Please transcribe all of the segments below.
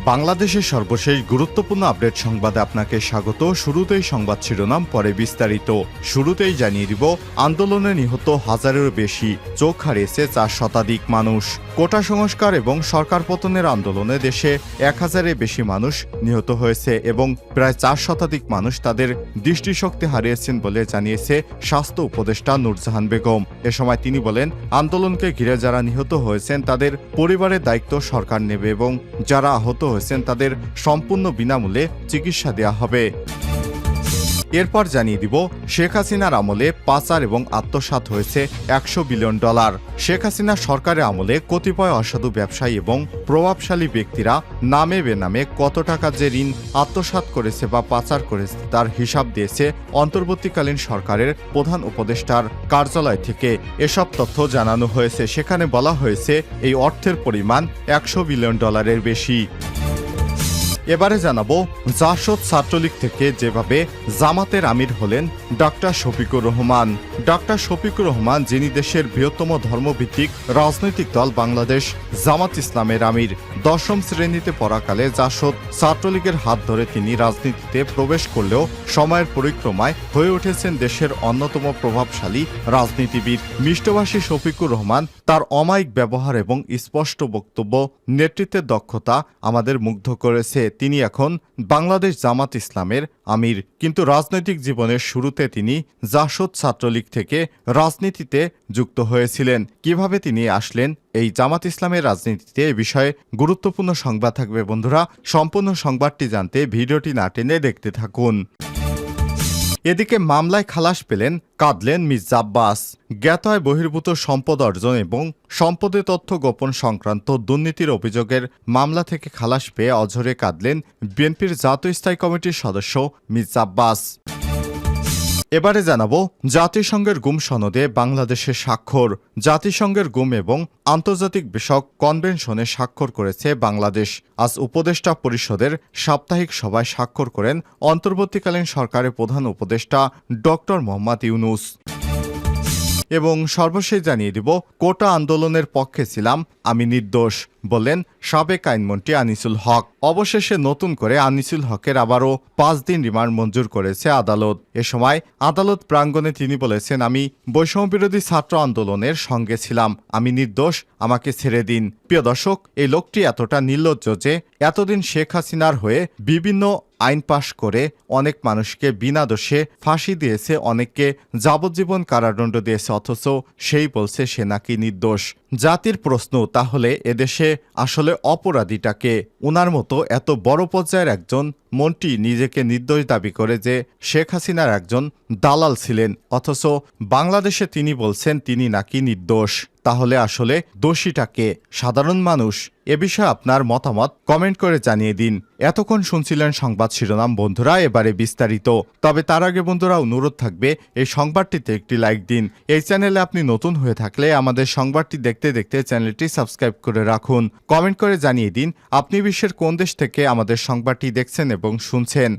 বাংলাদেশের সর্বশেষ গুরুত্বপূর্ণ আপডেট সংবাদে আপনাকে স্বাগত। শুরুতেই সংবাদ শিরোনাম, পরে বিস্তারিত। শুরুতেই জানিয়ে দিব, আন্দোলনে নিহত হাজারেরও বেশি, চোখ হারিয়েছে 4 শতাধিক মানুষ। কোটা সংস্কার এবং সরকার পতনের আন্দোলনে দেশে 1000-এর বেশি মানুষ নিহত হয়েছে এবং প্রায় 4 শতাধিক মানুষ তাদের দৃষ্টিশক্তি হারিয়েছেন বলে জানিয়েছে স্বাস্থ্য উপদেষ্টা নূরজাহান বেগম। এ সময় তিনি বলেন, আন্দোলনকে ঘিরে যারা নিহত হয়েছেন তাদের পরিবারের দায়িত্ব সরকার নেবে এবং যারা আহত হয়েছেন তাদের সম্পূর্ণ বিনামূল্যে চিকিৎসা দেওয়া হবে। এরপর জানিয়ে দিব, শেখ হাসিনার আমলে পাচার এবং আত্মসাৎ হয়েছে $100 বিলিয়ন। শেখ হাসিনা সরকারের আমলে কতিপয় অসাধু ব্যবসায়ী এবং প্রভাবশালী ব্যক্তিরা নামে বেনামে কত টাকা যে ঋণ আত্মসাৎ করেছে বা পাচার করেছে তার হিসাব দিয়েছে অন্তর্বর্তীকালীন সরকারের প্রধান উপদেষ্টার কার্যালয় থেকে। এসব তথ্য জানানো হয়েছে। সেখানে বলা হয়েছে এই অর্থের পরিমাণ $100 বিলিয়ন বেশি। এবারে জানাবো, জাসদ ছাত্রলীগ থেকে যেভাবে জামাতের আমির হলেন ডক্টর শফিকুর রহমান। ডক্টর শফিকুর রহমান, যিনি দেশের বৃহত্তম ধর্মভিত্তিক রাজনৈতিক দল বাংলাদেশ জামাত ইসলামের আমির, 10ম শ্রেণীতে পড়াকালে জাসদ ছাত্রলীগের হাত ধরে তিনি রাজনীতিতে প্রবেশ করলেও সময়ের পরিক্রমায় হয়ে উঠেছেন দেশের অন্যতম প্রভাবশালী রাজনীতিবিদ। মিষ্টভাষী শফিকুর রহমান, তার অমায়িক ব্যবহার এবং স্পষ্ট বক্তব্য, নেতৃত্বের দক্ষতা আমাদের মুগ্ধ করেছে। তিনি এখন বাংলাদেশ জামাত ইসলামের আমির, কিন্তু রাজনৈতিক জীবনের শুরুতে তিনি জাসদ ছাত্রলীগ থেকে রাজনীতিতে যুক্ত হয়েছিলেন। কিভাবে তিনি আসলেন এই জামাত ইসলামের রাজনীতিতে, এ বিষয়ে গুরুত্বপূর্ণ সংবাদ থাকবে বন্ধুরা। সম্পূর্ণ সংবাদটি জানতে ভিডিওটি না টেনে দেখতে থাকুন। এদিকে মামলায় খালাস পেলেন, কাঁদলেন মির্জা আব্বাস। জ্ঞাত আয় বহির্ভূত সম্পদ অর্জন এবং সম্পদের তথ্য গোপন সংক্রান্ত দুর্নীতির অভিযোগের মামলা থেকে খালাস পেয়ে অঝরে কাঁদলেন বিএনপির জাতীয় স্থায়ী কমিটির সদস্য মির্জা আব্বাস। এবারে জানাবো, জাতিসংঘের গুম সনদে বাংলাদেশের স্বাক্ষর। জাতিসংঘের গুম এবং আন্তর্জাতিক বিষয়ক কনভেনশনে স্বাক্ষর করেছে বাংলাদেশ। আজ উপদেষ্টা পরিষদের সাপ্তাহিক সভায় স্বাক্ষর করেন অন্তর্বর্তীকালীন সরকারের প্রধান উপদেষ্টা ডক্টর মোহাম্মদ ইউনূস। এবং সর্বশেষ জানিয়ে দিব, কোটা আন্দোলনের পক্ষে ছিলাম, আমি নির্দোষ বললেন সাবেক আইনমন্ত্রী আনিসুল হক। অবশেষে নতুন করে আনিসুল হকের আবারও 5 দিন রিমান্ড মঞ্জুর করেছে আদালত। এ সময় আদালত প্রাঙ্গণে তিনি বলেছেন, আমি বৈষম্যবিরোধী ছাত্র আন্দোলনের সঙ্গে ছিলাম, আমি নির্দোষ, আমাকে ছেড়ে দিন। প্রিয় দর্শক, এই লোকটি এতটা নির্লজ্জ যে এতদিন শেখ হাসিনার হয়ে বিভিন্ন আইন পাশ করে অনেক মানুষকে বিনা দোষে ফাঁসি দিয়েছে, অনেককে যাবজ্জীবন কারাদণ্ড দিয়েছে, অথচ সেই বলছে সে নাকি নির্দোষ। জাতির প্রশ্ন, তাহলে এদেশে আসলে অপরাধীটাকে? উনার মতো এত বড় পর্যায়ের একজন মন্ত্রী নিজেকে নির্দোষ দাবি করে যে শেখ হাসিনার একজন দালাল ছিলেন, অথচ বাংলাদেশে তিনি বলছেন তিনি নাকি নির্দোষ। তাহলে আসলে দোষীটাকে? সাধারণ মানুষ? এ বিষয়ে আপনার মতামত কমেন্ট করে জানিয়ে দিন। এতক্ষণ শুনছিলেন সংবাদ শিরোনাম বন্ধুরা, এবারে বিস্তারিত। তবে তার আগে বন্ধুরা অনুরোধ থাকবে, এই সংবাদটিতে একটি লাইক দিন। এই চ্যানেলে আপনি নতুন হয়ে থাকলে আমাদের সংবাদটি দেখতে দেখতে চ্যানেলটি সাবস্ক্রাইব করে রাখুন। কমেন্ট করে জানিয়ে দিন আপনি বিশ্বের কোন দেশ থেকে আমাদের সংবাদটি দেখছেন এবং শুনছেন।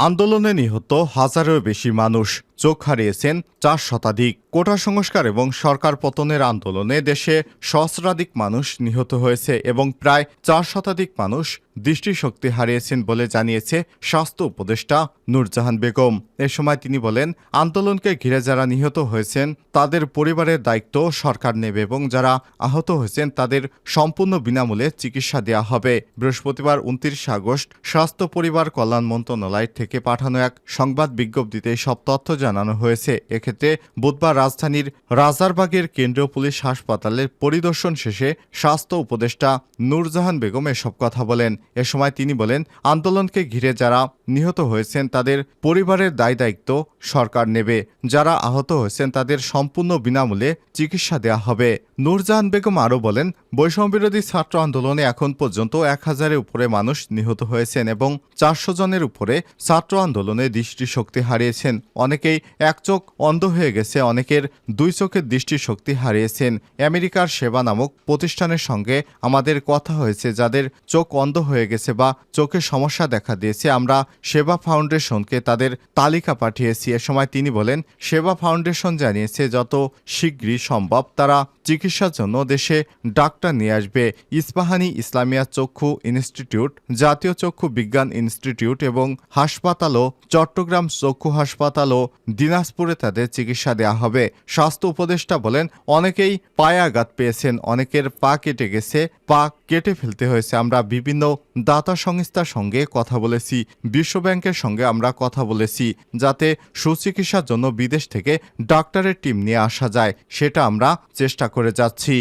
আন্দোলনে নিহত হাজারেরও বেশি মানুষ, চোখ হারিয়েছেন 4 শতাধিক। কোটা সংস্কার এবং সরকার পতনের আন্দোলনে দেশে সহস্রাধিক মানুষ নিহত হয়েছে এবং প্রায় 4 শতাধিক মানুষ দৃষ্টিশক্তি হারিয়েছেন বলে জানিয়েছে স্বাস্থ্য উপদেষ্টা নূরজাহান বেগম। এ সময় তিনি বলেন, আন্দোলনকে ঘিরে যারা নিহত হয়েছেন তাদের পরিবারের দায়িত্ব সরকার নেবে এবং যারা আহত হয়েছেন তাদের সম্পূর্ণ বিনামূল্যে চিকিৎসা দেওয়া হবে। বৃহস্পতিবার 29 আগস্ট স্বাস্থ্য পরিবার কল্যাণ মন্ত্রণালয় থেকে পাঠানো এক সংবাদ বিজ্ঞপ্তিতে সব তথ্য জানানো হয়েছে। এক্ষেত্রে বুধবার রাজধানীর রাজারবাগের কেন্দ্রীয় পুলিশ হাসপাতালের পরিদর্শন শেষে স্বাস্থ্য উপদেষ্টা নূরজাহান বেগম এসব কথা বলেন। এ সময় তিনি বলেন, আন্দোলনকে ঘিরে যারা নিহত হয়েছেন তাদের পরিবারের দায়িত্ব সরকার নেবে, যারা আহত হয়েছেন তাদের সম্পূর্ণ বিনামূল্যে চিকিৎসা দেওয়া হবে। নূরজাহান বেগম আরও বলেন, বৈষম্যবিরোধী ছাত্র আন্দোলনে এখন পর্যন্ত 1000-এর উপরে মানুষ নিহত হয়েছেন এবং 400 জনের উপরে ছাত্র আন্দোলনে দৃষ্টিশক্তি হারিয়েছেন। অনেকেই এক চোখ অন্ধ হয়ে গেছে, অনেকের 2 চোখের দৃষ্টিশক্তি হারিয়েছেন। আমেরিকার সেবা নামক প্রতিষ্ঠানের সঙ্গে আমাদের কথা হয়েছে, যাদের চোখ অন্ধ হয়ে গেছে বা চোখে সমস্যা দেখা দিয়েছে, আমরা সেবা ফাউন্ডেশনকে তাদের তালিকা পাঠিয়েছি। এ সময় তিনি বলেন, সেবা ফাউন্ডেশন জানিয়েছে যত শীঘ্রই সম্ভব তারা চিকিৎসার জন্য দেশে ডাক্তার নিয়ে আসবে। ইস্পাহানি ইসলামিয়া চক্ষু ইনস্টিটিউট, জাতীয় চক্ষু বিজ্ঞান ইনস্টিটিউট এবং হাসপাতালও, চট্টগ্রাম চক্ষু হাসপাতালও দিনাজপুরে তাদের চিকিৎসা দেওয়া হবে। স্বাস্থ্য উপদেষ্টা বলেন, অনেকেই পায়ে আঘাত পেয়েছেন, অনেকের পা কেটে গেছে, পা কেটে ফেলতে হয়েছে। আমরা বিভিন্ন দাতা সংস্থার সঙ্গে কথা বলেছি, বিশ্বব্যাংকের সঙ্গে আমরা কথা বলেছি, যাতে সুচিকিৎসার জন্য বিদেশ থেকে ডাক্তারের টিম নিয়ে আসা যায়, সেটা আমরা চেষ্টা করে যাচ্ছি।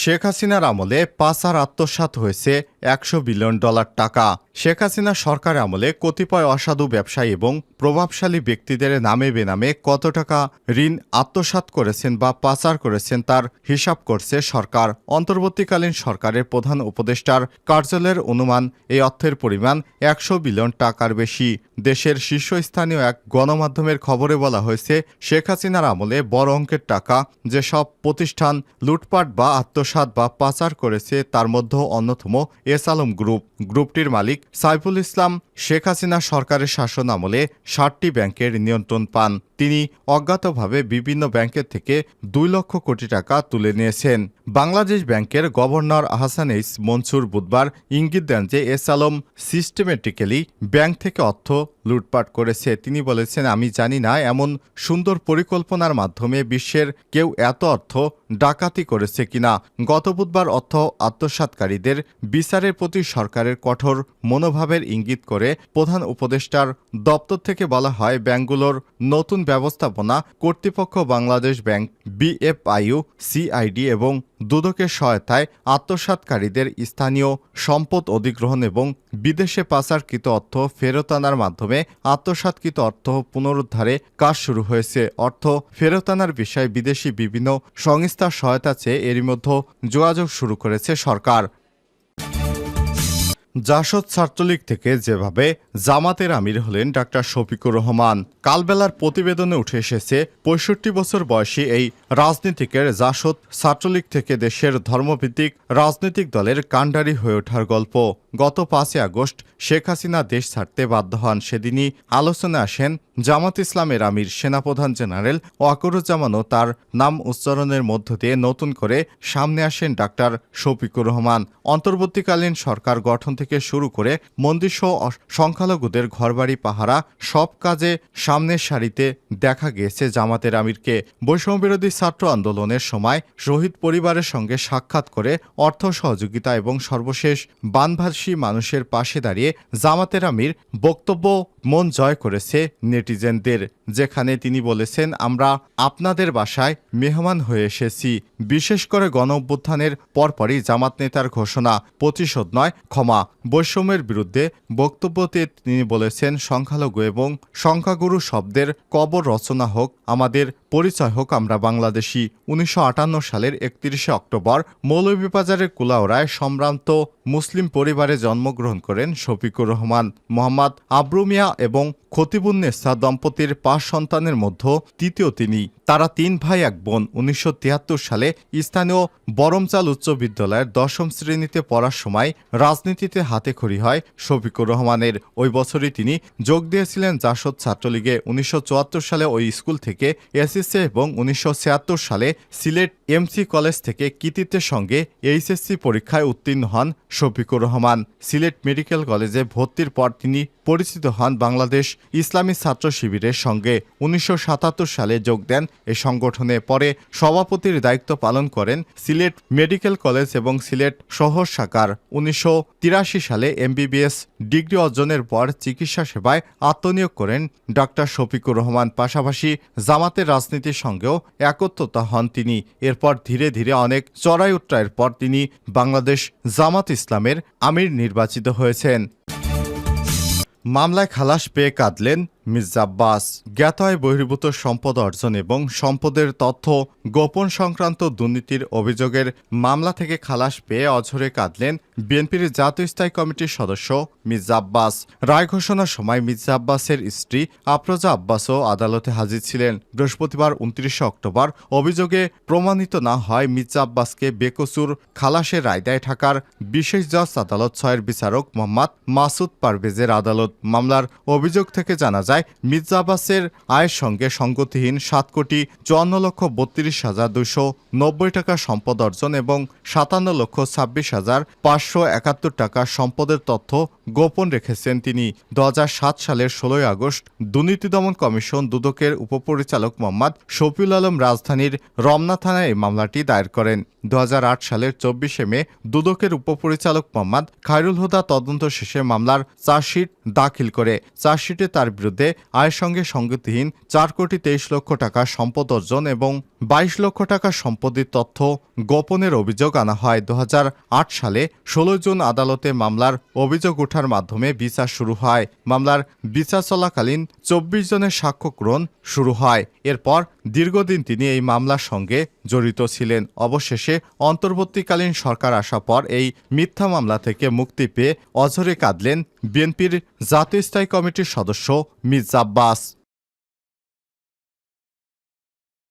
শেখ হাসিনার আমলে পাচার আত্মসাৎ হয়েছে $100 বিলিয়ন টাকা। শেখ হাসিনা সরকার আমলে কতিপয় অসাধু ব্যবসায়ী এবং প্রভাবশালী ব্যক্তিদের নামে বেনামে কত টাকা ঋণ আত্মসাৎ করেছেন বা পাচার করেছেন তার হিসাব করছে সরকার। অন্তর্বর্তীকালীন সরকারের প্রধান উপদেষ্টার কার্যালয়ের অনুমান, এই অর্থের পরিমাণ $100 বিলিয়ন টাকার বেশি। দেশের শীর্ষস্থানীয় এক গণমাধ্যমের খবরে বলা হয়েছে, শেখ হাসিনার আমলে বড় অঙ্কের টাকা যেসব প্রতিষ্ঠান লুটপাট বা আত্মসাৎ বা পাচার করেছে তার মধ্যে অন্যতম এস আলম গ্রুপ। গ্রুপটির মালিক সাইফুল ইসলাম শেখ হাসিনা সরকারের শাসন আমলে 60টি ব্যাংকের নিয়ন্ত্রণ পান। তিনি অজ্ঞাতভাবে বিভিন্ন ব্যাংকের থেকে 2 লক্ষ কোটি টাকা তুলে নিয়েছেন। বাংলাদেশ ব্যাংকের গভর্নর আহসান এইচ মনসুর বুধবার ইঙ্গিত দেন যে এস আলম সিস্টেমেটিক্যালি ব্যাংক থেকে অর্থ লুটপাট করেছে। তিনি বলেছেন, আমি জানি না এমন সুন্দর পরিকল্পনার মাধ্যমে বিশ্বের কেউ এত অর্থ ডাকাতি করেছে কিনা। গত বুধবার অর্থ আত্মসাৎকারীদের বিচারের প্রতি সরকারের কঠোর মনোভাবের ইঙ্গিত করে প্রধান উপদেষ্টার দপ্তর থেকে বলা হয়, ব্যাংকগুলোর নতুন ব্যবস্থাপনা কর্তৃপক্ষ বাংলাদেশ ব্যাংক, বিএফআইইউ, সিআইডি এবং দুদকের সহায়তায় আত্মসাৎকারীদের স্থানীয় সম্পদ অধিগ্রহণ এবং বিদেশে পাচারকৃত অর্থ ফেরত আনার মাধ্যমে আত্মসাৎকৃত অর্থ পুনরুদ্ধারে কাজ শুরু হয়েছে। অর্থ ফেরত আনার বিষয়ে বিদেশি বিভিন্ন সংস্থার সহায়তা চেয়ে এরই মধ্যে যোগাযোগ শুরু করেছে সরকার। জাসদ ছাত্রলীগ থেকে যেভাবে জামাতের আমির হলেন ডাক্তার শফিকুর রহমান, কালবেলার প্রতিবেদনে উঠে এসেছে 65 বছর বয়সী এই রাজনীতিকের জাসদ ছাত্রলীগ থেকে দেশের ধর্মভিত্তিক রাজনৈতিক দলের কাণ্ডারি হয়ে ওঠার গল্প। গত 5 আগস্ট শেখ হাসিনা দেশ ছাড়তে বাধ্য হন। সেদিনই আলোচনায় আসেন জামাত ইসলামের আমির সেনাপ্রধান জেনারেল ওয়াকারুজ্জামানও তার নাম উচ্চারণের মধ্য দিয়ে নতুন করে সামনে আসেন ডাক্তার শফিকুর রহমান। অন্তর্বর্তীকালীন সরকার গঠন থেকে শুরু করে মন্দিরসহ সংখ্যালঘুদের ঘরবাড়ি পাহারা সব কাজে সামনের সারিতে দেখা গিয়েছে জামাতের আমিরকে। বৈষম্যবিরোধী ছাত্র আন্দোলনের সময় শহীদ পরিবারের সঙ্গে সাক্ষাৎ করে অর্থ সহযোগিতা এবং সর্বশেষ বানভাসী মানুষের পাশে দাঁড়িয়ে জামাতের আমির বক্তব্য মন জয় করেছে নেটিজেনদের, যেখানে তিনি বলেছেন, আমরা আপনাদের বাসায় মেহমান হয়ে এসেছি। বিশেষ করে গণ অভ্যুত্থানের পরপরই জামাত নেতার ঘোষণা, প্রতিশোধ নয় ক্ষমা। বৈষম্যের বিরুদ্ধে বক্তব্যতে তিনি বলেছেন, সংখ্যালঘু এবং সংখ্যাগুরু শব্দের কবর রচনা হোক, আমাদের পরিচয় হোক আমরা বাংলাদেশি। 1958 সালের 31শে অক্টোবর মৌলভীবাজারের কুলাউড়ায় সম্ভ্রান্ত মুসলিম পরিবারে জন্মগ্রহণ করেন শফিকুর রহমান। মোহাম্মদ আবরু মিয়া এবং খতিবুন্নেসা দম্পতির 5 সন্তানের মধ্যে তৃতীয় তিনি। তারা 3 ভাই 1 বোন। 1973 সালে স্থানীয় বরমচাল উচ্চ বিদ্যালয়ের 10ম শ্রেণীতে পড়ার সময় রাজনীতিতে হাতেখড়ি হয় শফিকুর রহমানের। ওই বছরই তিনি যোগ দিয়েছিলেন জাসদ ছাত্রলীগে। 1974 সালে ওই স্কুল থেকে এসএসসি এবং 1976 সালে সিলেট এমসি কলেজ থেকে কৃতিত্বের সঙ্গে এইচএসসি পরীক্ষায় উত্তীর্ণ হন শফিকুর রহমান। সিলেট মেডিকেল কলেজে ভর্তির পর তিনি পরিচিত হন বাংলাদেশ ইসলামী ছাত্র শিবিরের সঙ্গে। 1977 সালে যোগ দেন এই সংগঠনে। পরে সভাপতির দায়িত্ব পালন করেন সিলেট মেডিকেল কলেজ এবং সিলেট শহর শাখার। 1983 সালে এমবিবিএস ডিগ্রি অর্জনের পর চিকিৎসা সেবায় আত্মনিয়োগ করেন ডাক্তার শফিকুর রহমান। পাশাপাশি জামাতের রাজনীতির সঙ্গেও একত্রতা হন তিনি। এরপর ধীরে ধীরে অনেক চড়াই উতরাইয়ের পর তিনি বাংলাদেশ জামাত ইসলামের আমির নির্বাচিত হয়েছেন। মামলায় খালাস পেয়ে কাঁদলেন মির্জা আব্বাস। জ্ঞাত আয় বহির্ভূত সম্পদ অর্জন এবং সম্পদের তথ্য গোপন সংক্রান্ত দুর্নীতির অভিযোগের মামলা থেকে খালাস পেয়ে অঝরে কাঁদলেন বিএনপির জাতীয় স্থায়ী কমিটির সদস্য মির্জা আব্বাস। রায় ঘোষণার সময় মির্জা আব্বাসের স্ত্রী আফরোজা আব্বাসও আদালতে হাজির ছিলেন। বৃহস্পতিবার 29 অক্টোবর অভিযোগে প্রমাণিত না হয় মির্জা আব্বাসকে বেকসুর খালাসের রায় দেয় ঢাকার বিশেষ জজ আদালত 6-এর বিচারক মোহাম্মদ মাসুদ পারভেজের আদালত। মামলার অভিযোগ থেকে জানা যায় মামলায় মির্জা আব্বাসের আয়ের সঙ্গে সঙ্গতিহীন 7,32,32,290 টাকা সম্পদ অর্জন এবং 57,26,571 টাকা সম্পদের তথ্য গোপন রেখেছেন তিনি। 2007 সালের 16 আগস্ট দুর্নীতি দমন কমিশন দুদকের উপপরিচালক মোহাম্মদ শফিউল আলম রাজধানীর রমনা থানায় এই মামলাটি দায়ের করেন। 2008 সালের 24 মে দুদকের উপপরিচালক মোহাম্মদ খায়রুল হুদা তদন্ত শেষে মামলার চার্জশিট দাখিল করে। চার্জশিটে তার বিরুদ্ধে আয়ের সঙ্গে সঙ্গতিহীন 4,23,00,000 টাকা সম্পদ অর্জন এবং 22 লক্ষ টাকা সম্পত্তির তথ্য গোপনের অভিযোগ আনা হয়। 2008 সালে 16 জুন আদালতে মামলার অভিযোগ ওঠার মাধ্যমে বিচার শুরু হয়। মামলার বিচার চলাকালীন 24 জনের সাক্ষ্য গ্রহণ শুরু হয়। এরপর দীর্ঘদিন তিনি এই মামলার সঙ্গে জড়িত ছিলেন। অবশেষে অন্তর্বর্তীকালীন সরকার আসার পর এই মিথ্যা মামলা থেকে মুক্তি পেয়ে অঝরে কাঁদলেন বিএনপির জাতীয় স্থায়ী কমিটির সদস্য মির্জা আব্বাস।